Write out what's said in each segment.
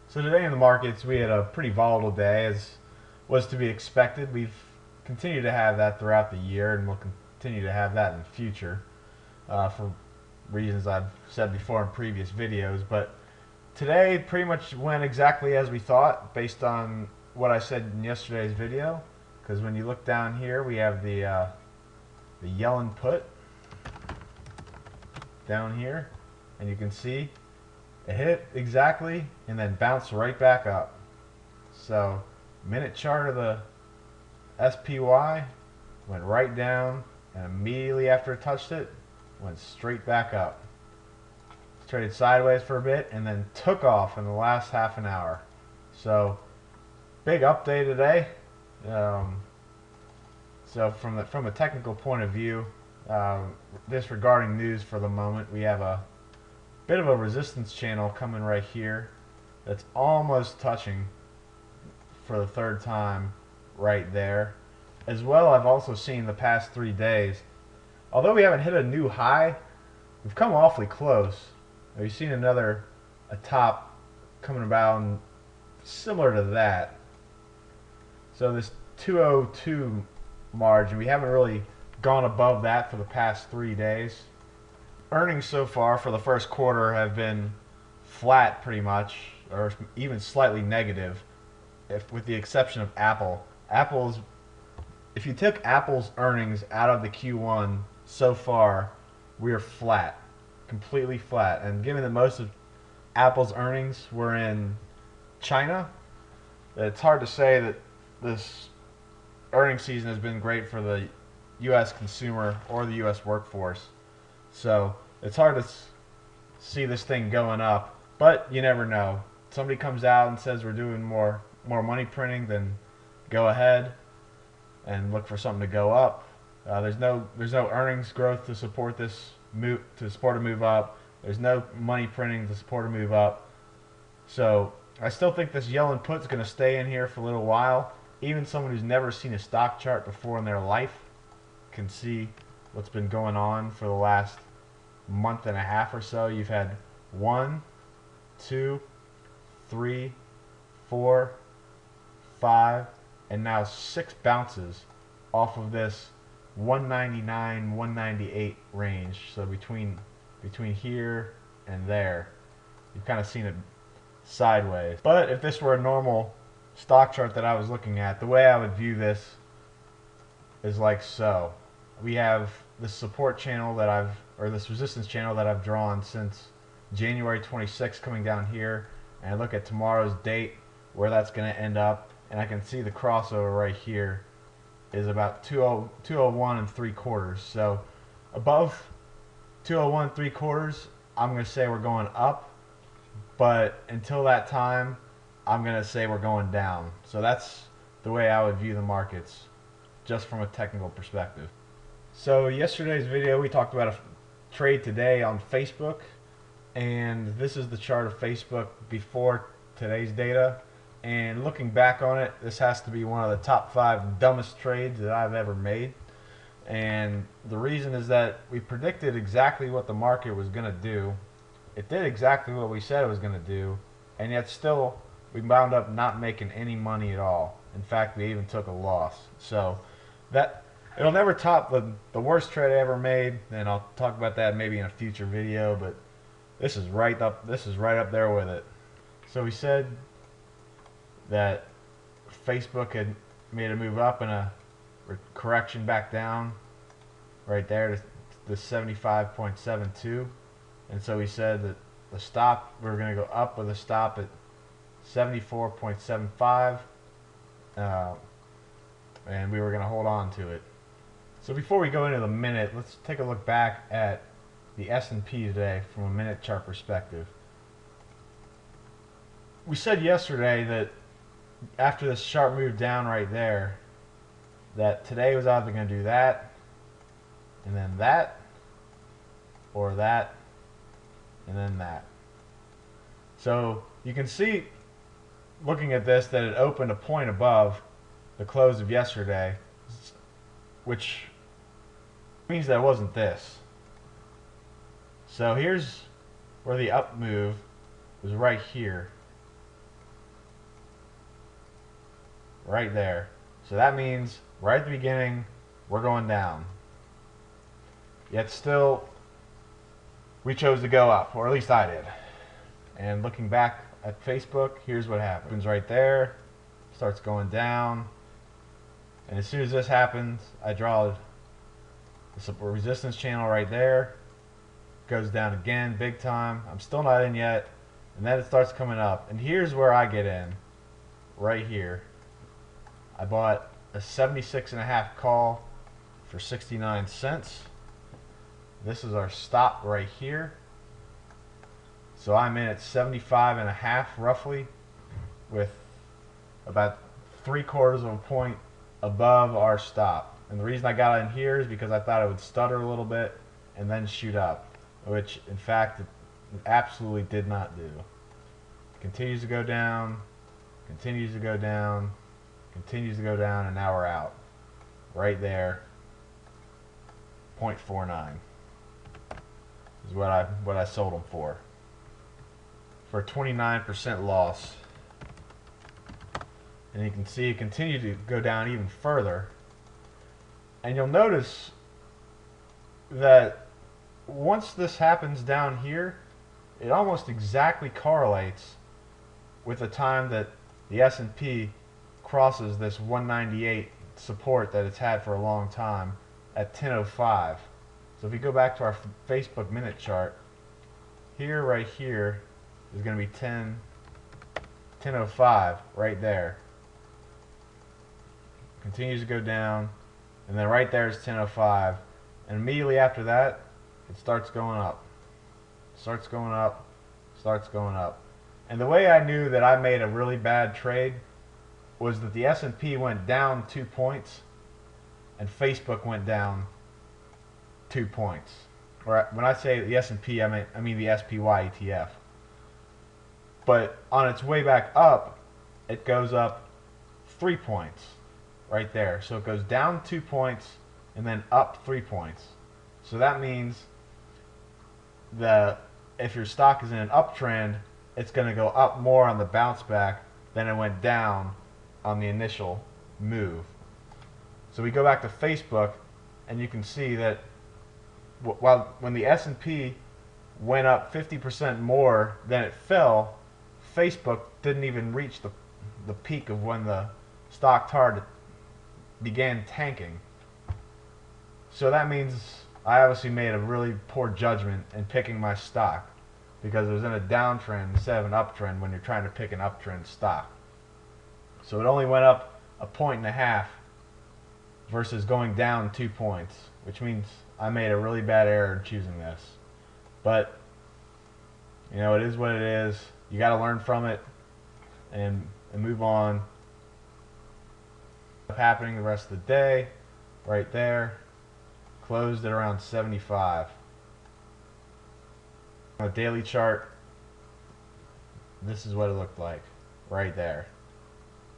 So today in the markets, we had a pretty volatile day, as was to be expected. We've continued to have that throughout the year, and we'll continue to have that in the future for reasons I've said before in previous videos. But today pretty much went exactly as we thought, based on what I said in yesterday's video. Because when you look down here, we have the Yellen put down here, and you can see it hit exactly and then bounced right back up. So minute chart of the SPY went right down, and immediately after it touched it, went straight back up. Traded sideways for a bit and then took off in the last half an hour. So big update today. So from a technical point of view, disregarding news for the moment, we have a bit of a resistance channel coming right here that's almost touching for the third time right there. As well, I've also seen the past 3 days, although we haven't hit a new high, we've come awfully close. We've seen a top coming about similar to that. So this 202 margin, we haven't really gone above that for the past 3 days. Earnings so far for the first quarter have been flat pretty much, or even slightly negative, with the exception of Apple. If you took Apple's earnings out of the Q1 so far, we are flat, completely flat. And given that most of Apple's earnings were in China, it's hard to say that this earnings season has been great for the U.S. consumer or the U.S. workforce. So it's hard to see this thing going up, but you never know. Somebody comes out and says we're doing more money printing, then go ahead and look for something to go up. There's no earnings growth to support this move, to support a move up. There's no money printing to support a move up. So I still think this Yellen put is going to stay in here for a little while. Even someone who's never seen a stock chart before in their life can see what's been going on for the last month and a half or so. You've had 1, 2, 3, 4, 5, and now 6 bounces off of this 199, 198 range. So between here and there, you've kind of seen it sideways. But if this were a normal stock chart that I was looking at, the way I would view this is like so. We have this support channel or this resistance channel that I've drawn since January 26th coming down here, and I look at tomorrow's date where that's going to end up, and I can see the crossover right here is about 201 3/4. So above 201 3/4, I'm going to say we're going up, but until that time, I'm going to say we're going down. So that's the way I would view the markets, just from a technical perspective. So yesterday's video, we talked about a trade today on Facebook, and this is the chart of Facebook before today's data. And looking back on it, this has to be one of the top 5 dumbest trades that I've ever made. And the reason is that we predicted exactly what the market was going to do. It did exactly what we said it was going to do, and yet still we wound up not making any money at all. In fact, we even took a loss. So that it'll never top the worst trade I ever made, and I'll talk about that maybe in a future video, but this is right up there with it. So we said that Facebook had made a move up and a correction back down right there to the 75.72, and so we said that the stop, we were going to go up with a stop at 74.75, and we were going to hold on to it. So before we go into the minute, let's take a look back at the S&P today from a minute chart perspective. We said yesterday that after this sharp move down right there, that today was either going to do that, and then that, or that, and then that. So you can see, looking at this, that it opened a point above the close of yesterday, which means that it wasn't this. So here's where the up move was, right here. right there. So that means right at the beginning, we're going down. Yet still, we chose to go up, or at least I did. And looking back at Facebook, here's what happens right there. Starts going down. And as soon as this happens, I draw the resistance channel right there. Goes down again, big time. I'm still not in yet. And then it starts coming up. And here's where I get in. Right here. I bought a 76.5 call for 69 cents. This is our stop right here. So I'm in at 75.5 roughly, with about 3/4 of a point above our stop. And the reason I got in here is because I thought it would stutter a little bit and then shoot up, which in fact it absolutely did not do. It continues to go down, continues to go down, continues to go down, and now we're out. Right there, 0.49 is what I sold them for a 29% loss. And you can see it continue to go down even further. And you'll notice that once this happens down here, it almost exactly correlates with the time that the S&P crosses this 198 support that it's had for a long time at 10:05. So if we go back to our Facebook minute chart, here, right here, is going to be 10:05 right there. Continues to go down, and then right there is 10:05, and immediately after that, it starts going up. Starts going up, starts going up. And the way I knew that I made a really bad trade was that the S&P went down 2 points and Facebook went down 2 points. Or when I say the S&P, I mean the SPY ETF. But on its way back up, it goes up 3 points right there. So it goes down 2 points and then up 3 points. So that means that if your stock is in an uptrend, it's going to go up more on the bounce back than it went down on the initial move. So we go back to Facebook, and you can see that when the S&P went up 50% more than it fell, Facebook didn't even reach the peak of when the stock target began tanking. So that means I obviously made a really poor judgment in picking my stock, because it was in a downtrend instead of an uptrend when you're trying to pick an uptrend stock. So it only went up 1.5 points versus going down 2 points, which means I made a really bad error in choosing this. But you know, it is what it is. You got to learn from it and move on. Happening the rest of the day, right there, closed at around 75. On a daily chart, this is what it looked like right there.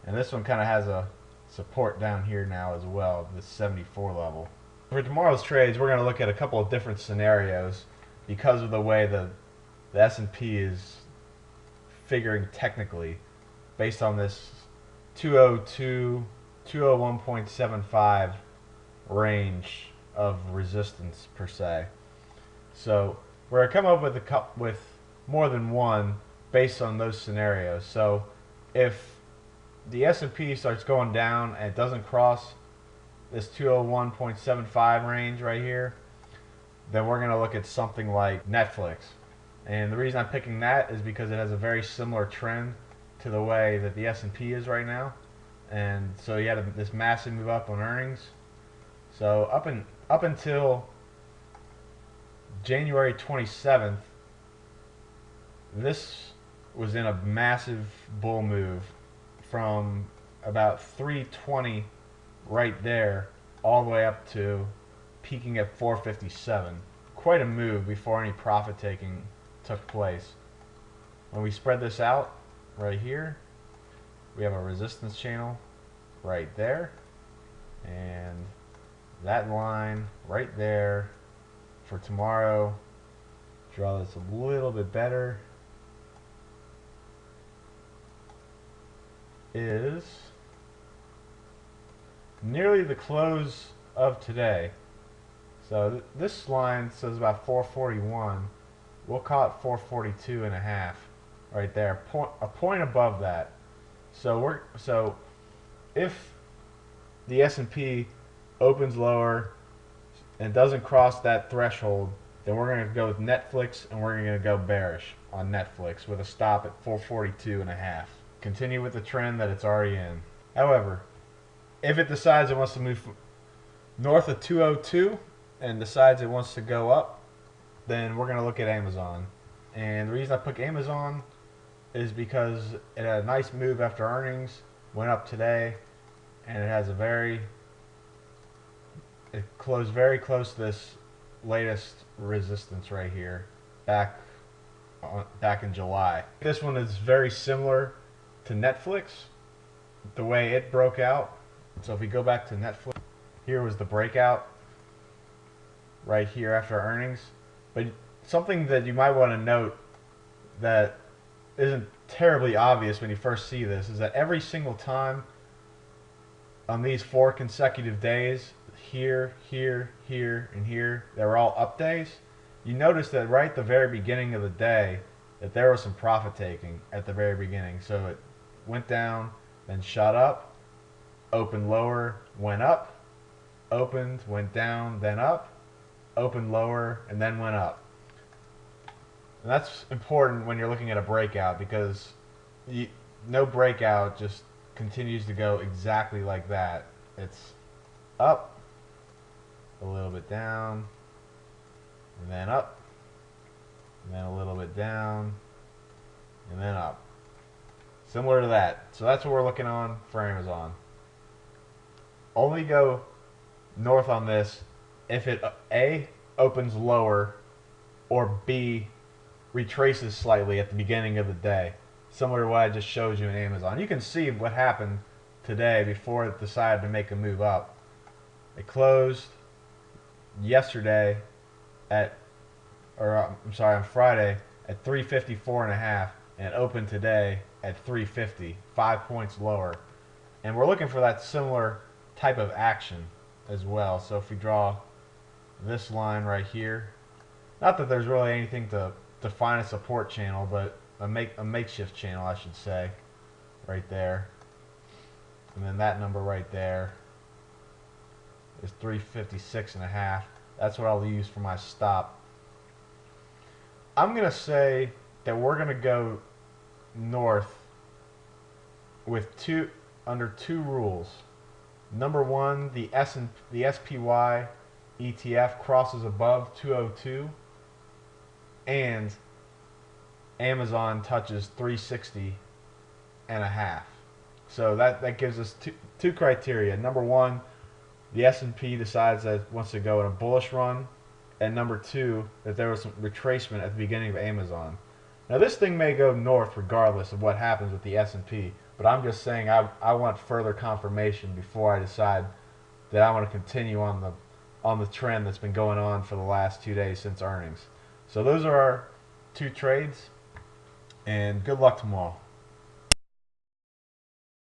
And this one kind of has a support down here now as well, this 74 level. For tomorrow's trades, we're going to look at a couple of different scenarios because of the way the S&P is figuring technically based on this 201.75 range of resistance per se. So we're going to come up with more than one based on those scenarios. So if the S&P starts going down and it doesn't cross this 201.75 range right here, then we're going to look at something like Netflix. And the reason I'm picking that is because it has a very similar trend to the way that the S&P is right now. And so you had this massive move up on earnings. So up until January 27th, this was in a massive bull move from about 320 right there all the way up to peaking at 457. Quite a move before any profit taking took place. When we spread this out right here, we have a resistance channel right there, and that line right there for tomorrow, draw this a little bit better, is nearly the close of today. So this line says about 441. We'll call it 442 and a half right there, a point above that. So if the S&P opens lower and doesn't cross that threshold, then we're going to go with Netflix, and we're going to go bearish on Netflix with a stop at 442 and a half. Continue with the trend that it's already in. However, if it decides it wants to move north of 202 and decides it wants to go up, then we're going to look at Amazon. And the reason I pick Amazon is because it had a nice move after earnings, went up today, and it closed very close to this latest resistance right here back in July. This one is very similar to Netflix, the way it broke out. So if we go back to Netflix, here was the breakout right here after earnings. But something that you might want to note that isn't terribly obvious when you first see this is that every single time on these 4 consecutive days, here, here, here, and here, they were all up days. You notice that right at the very beginning of the day that there was some profit taking at the very beginning. So it went down, then shot up, opened lower, went up, opened, went down, then up, opened lower, and then went up. And that's important when you're looking at a breakout, because no breakout just continues to go exactly like that. It's up, a little bit down, and then up, and then a little bit down, and then up. Similar to that. So that's what we're looking on for Amazon. Only go north on this if it A, opens lower, or B, retraces slightly at the beginning of the day, similar to what I just showed you in Amazon. You can see what happened today before it decided to make a move up. It closed yesterday on Friday at 354 and a half, and it opened today at 350, 5 points lower. And we're looking for that similar type of action as well. So if we draw this line right here, not that there's really anything to define a support channel, but a makeshift channel, I should say, right there. And then that number right there is 356 and a half. That's what I'll use for my stop. I'm going to say that we're going to go north with under two rules. Number one, the SPY ETF crosses above 202, and Amazon touches 360 and a half. So that gives us two criteria. Number one, the S&P decides that it wants to go in a bullish run, and number two, that there was some retracement at the beginning of Amazon. Now this thing may go north regardless of what happens with the S&P, but I'm just saying I want further confirmation before I decide that I want to continue on the trend that's been going on for the last 2 days since earnings. So those are our two trades, and good luck tomorrow.